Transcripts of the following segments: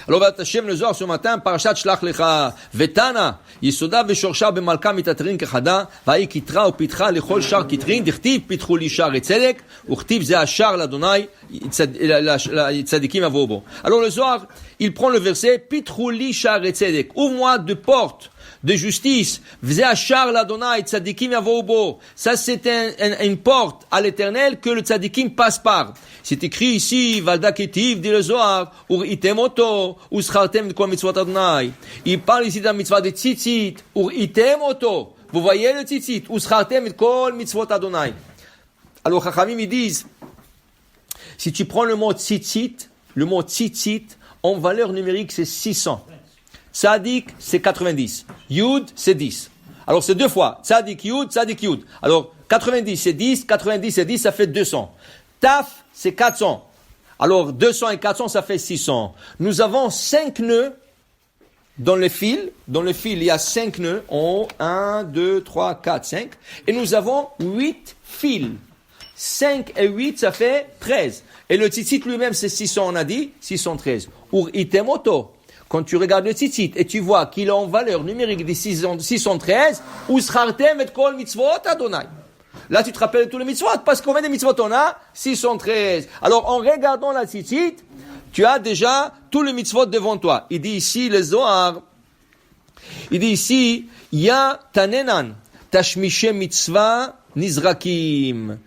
Alors, Hashem le Zohar ce matin, Parashat Shlach Lecha, Vetana, Yesoda Veshorsha Bemalka Mitatrin Kechada, Vaï Kitra ou Pitra Lechol Shar Kitrin, Dirtiv Pitru Lishar et Tzedek, Uchtiv Ze Ashar l'Adonai, Tzadikim Avobo. Alors le Zohar, il prend le verset, Pitru Lishar et Tzedek, ouvre-moi de portes de justice, Vze Ashar l'Adonai, Tzadikim Avobo. Ça c'est une porte à l'éternel que le Tzadikim passe par. C'est écrit ici, Valda Ketiv, dit le Zohar, Ur itemoto, Uschartem de kol mitzvot Adonai. Il parle ici de la mitzvah de tzitzit, Ur itemoto. Vous voyez le tzitzit, Uschartem de kol mitzvot Adonai. Alors, Chachamim, ils disent, si tu prends le mot tzitzit, en valeur numérique, c'est 600. Tzadik, c'est 90. Yud, c'est 10. Alors, c'est deux fois. Tzadik, Yud. Alors, 90, c'est 10. 90, c'est 10, ça fait 200. Taf, c'est 400. Alors, 200 et 400, ça fait 600. Nous avons 5 nœuds dans le fil. Dans le fil, il y a 5 nœuds. En haut, 1, 2, 3, 4, 5. Et nous avons 8 fils. 5 et 8, ça fait 13. Et le tzitzit lui-même, c'est 600, on a dit, 613. Ur itemoto. Quand tu regardes le tzitzit et tu vois qu'il est en valeur numérique de 613, Uschartem et kol mitzvot Adonai. Là, tu te rappelles tous les mitzvot, parce combien de mitzvot on a? 613. Alors, en regardant la tzitzit, tu as déjà tous les mitzvot devant toi. Il dit ici, le Zohar, Ya tanenan, tashmishe mitzvah nizrakim.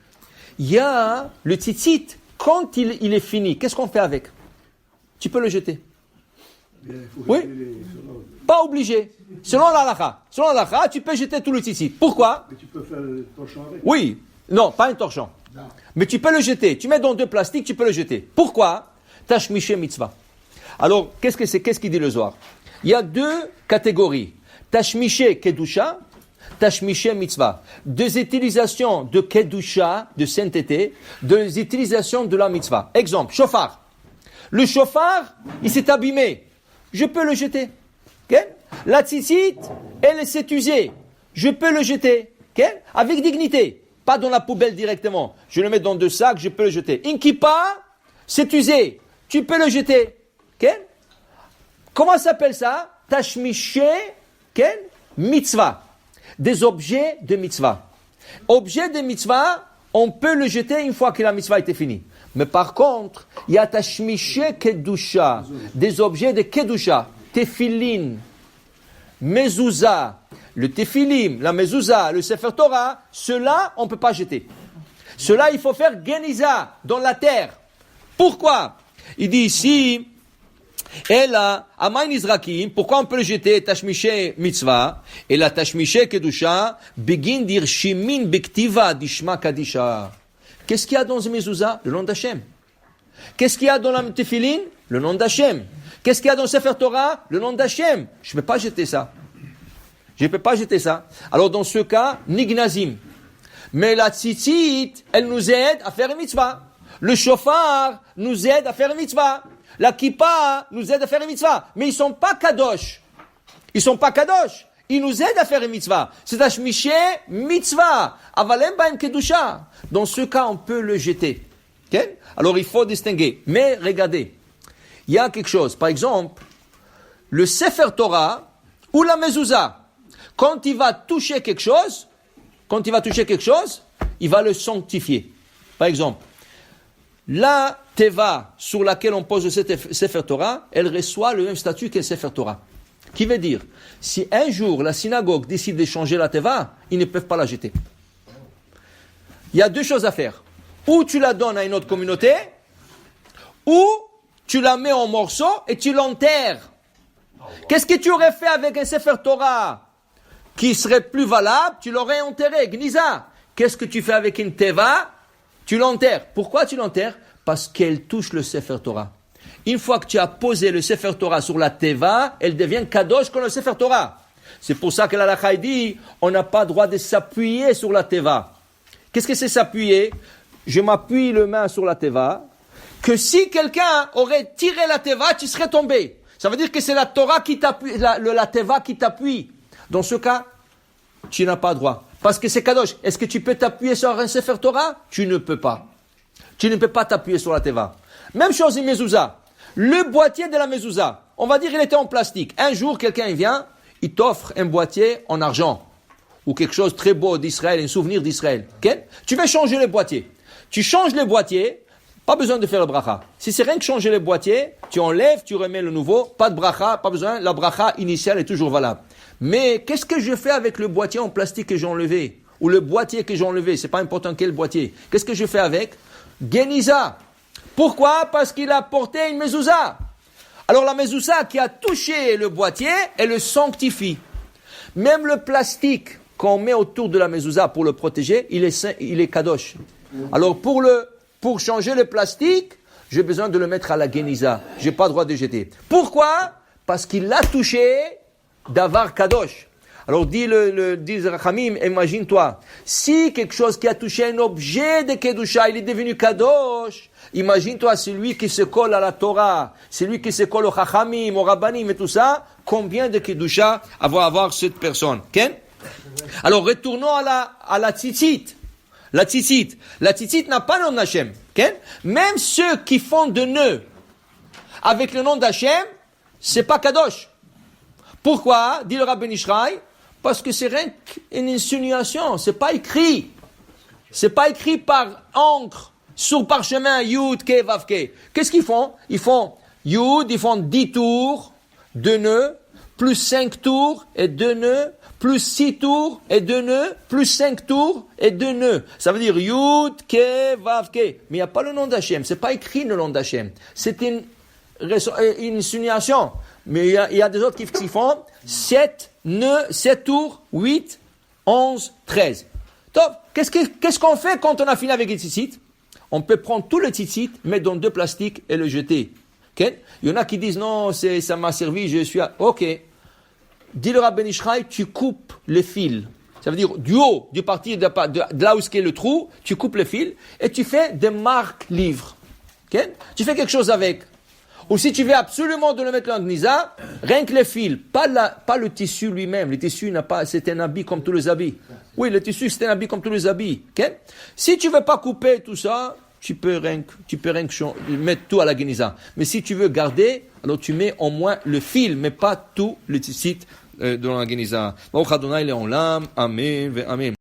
Ya, le tzitzit, quand il est fini, qu'est-ce qu'on fait avec? Tu peux le jeter. Oui? Pas obligé. Selon l'halakha, tu peux jeter tout le tzitzit. Pourquoi? Mais tu peux faire le torchon avec. Oui. Non, pas un torchon. Non. Mais tu peux le jeter. Tu mets dans 2 plastiques, tu peux le jeter. Pourquoi? Tashmishe mitzvah. Alors, qu'est-ce qu'il dit le Zohar? Il y a 2 catégories. Tashmishe kedusha, tashmishe mitzvah. 2 utilisations de kedusha, de sainteté, 2 utilisations de la mitzvah. Exemple, shofar. Le shofar, il s'est abîmé. Je peux le jeter. Okay? La tzitzit, elle s'est usée. Je peux le jeter. Okay? Avec dignité. Pas dans la poubelle directement. Je le mets dans 2 sacs, je peux le jeter. Une kippa, c'est usé. Tu peux le jeter. Okay? Comment s'appelle ça? Tashmishe, okay? Mitzvah. Des objets de mitzvah. Objet de mitzvah, on peut le jeter une fois que la mitzvah était finie. Mais par contre, il y a tashmishe kedusha, des objets de kedusha, tefillin, mezouza, le tefilim, la mezouza, le sefer Torah, cela on ne peut pas jeter. Cela il faut faire geniza dans la terre. Pourquoi? Il dit ici, Ela, amay nizrakim, pourquoi on peut le jeter? Tashmishe mitzvah, et la tashmishe kedusha, begin dir shimin bektiva dishma kadisha. Qu'est-ce qu'il y a dans le mezouza? Le nom d'Hachem. Qu'est-ce qu'il y a dans la tefillin? Le nom d'Hachem. Qu'est-ce qu'il y a dans le Sefer Torah? Le nom d'Hachem. Je ne peux pas jeter ça. Alors dans ce cas, nignazim. Mais la tzitzit, elle nous aide à faire une mitzvah. Le shofar nous aide à faire une mitzvah. La kippa nous aide à faire une mitzvah. Mais ils ne sont pas kadosh. Ils nous aident à faire une mitzvah. C'est tashmishe mitzvah. Avalem ba'en kedusha. Dans ce cas, on peut le jeter. Okay? Alors, il faut distinguer. Mais regardez, il y a quelque chose. Par exemple, le Sefer Torah ou la mezouza, quand il va toucher quelque chose, il va le sanctifier. Par exemple, la teva sur laquelle on pose le Sefer Torah, elle reçoit le même statut que le Sefer Torah. Qui veut dire, si un jour la synagogue décide de changer la teva, ils ne peuvent pas la jeter. Il y a 2 choses à faire. Ou tu la donnes à une autre communauté, ou tu la mets en morceaux et tu l'enterres. Qu'est-ce que tu aurais fait avec un Sefer Torah qui serait plus valable? Tu l'aurais enterré, Gniza. Qu'est-ce que tu fais avec une teva? Tu l'enterres. Pourquoi tu l'enterres? Parce qu'elle touche le Sefer Torah. Une fois que tu as posé le Sefer Torah sur la teva, elle devient kadosh comme le Sefer Torah. C'est pour ça que l'halakha dit, on n'a pas le droit de s'appuyer sur la teva. Qu'est-ce que c'est s'appuyer? Je m'appuie le main sur la teva, que si quelqu'un aurait tiré la teva, tu serais tombé. Ça veut dire que c'est la Torah qui t'appuie, la teva qui t'appuie. Dans ce cas, tu n'as pas le droit. Parce que c'est kadosh. Est-ce que tu peux t'appuyer sur un Sefer Torah? Tu ne peux pas. Tu ne peux pas t'appuyer sur la teva. Même chose, une mezouza. Le boîtier de la mezouza. on va dire il était en plastique. Un jour, quelqu'un vient, il t'offre un boîtier en argent. Ou quelque chose de très beau d'Israël, un souvenir d'Israël. Okay? Tu vas changer les boîtiers. Tu changes les boîtiers, pas besoin de faire le bracha. Si c'est rien que changer les boîtiers, tu enlèves, tu remets le nouveau, pas de bracha, pas besoin, la bracha initiale est toujours valable. Mais qu'est-ce que je fais avec le boîtier en plastique que j'ai enlevé? Ou le boîtier que j'ai enlevé, c'est pas important quel boîtier. Qu'est-ce que je fais avec? Geniza. Pourquoi? Parce qu'il a porté une mezouza. Alors la mezouza qui a touché le boîtier, elle le sanctifie. Même le plastique qu'on met autour de la mezouza pour le protéger, il est kadosh. Alors pour changer le plastique, j'ai besoin de le mettre à la geniza. J'ai pas le droit de jeter. Pourquoi? Parce qu'il l'a touché d'avar kadosh. Alors dit Rachamim, imagine-toi, si quelque chose qui a touché un objet de kedusha, il est devenu kadosh, imagine-toi celui qui se colle à la Torah, celui qui se colle au Chachamim, au Rabbanim et tout ça, combien de kedusha va avoir cette personne? Okay? Alors retournons à la tzitzit. La tzitzit n'a pas le nom d'Hachem. Okay? Même ceux qui font de nœuds avec le nom d'Hachem, c'est pas kadosh. Pourquoi? Dit le Rabbi Nishraï, parce que c'est rien qu'une insinuation, c'est pas écrit. C'est pas écrit par encre sur parchemin Yud, Ke, Vav, Ke. Qu'est-ce qu'ils font? Ils font Yud, ils font 10 tours, 2 nœuds, plus 5 tours et 2 nœuds, plus 6 tours et 2 nœuds, plus 5 tours et 2 nœuds. Ça veut dire Yud, Ke, Vav, Ke. Mais il n'y a pas le nom d'Hachem, c'est pas écrit le nom d'Hachem. C'est une insinuation. Mais il y a des autres qui font 7 nœuds, 7 tours, 8, 11, 13. Top. Qu'est-ce qu'on fait quand on a fini avec les tzitzit? On peut prendre tout le tzitzit, mettre dans 2 plastiques et le jeter. Okay? Il y en a qui disent non, ça m'a servi, je suis à... Ok. Dis le Rabbi Nishraï, tu coupes le fil. Ça veut dire du haut, du parti de là où est le trou, tu coupes le fil et tu fais des marques livres. Okay? Tu fais quelque chose avec. Ou si tu veux absolument de le mettre en gnisa, rien que les fils, pas le tissu lui-même. Le tissu c'est un habit comme tous les habits. Oui, le tissu c'est un habit comme tous les habits. Okay? Si tu veux pas couper tout ça, tu peux rien que mettre tout à la gnisa. Mais si tu veux garder, alors tu mets au moins le fil, mais pas tout le tissu dans la gnisa. Amen. Amen.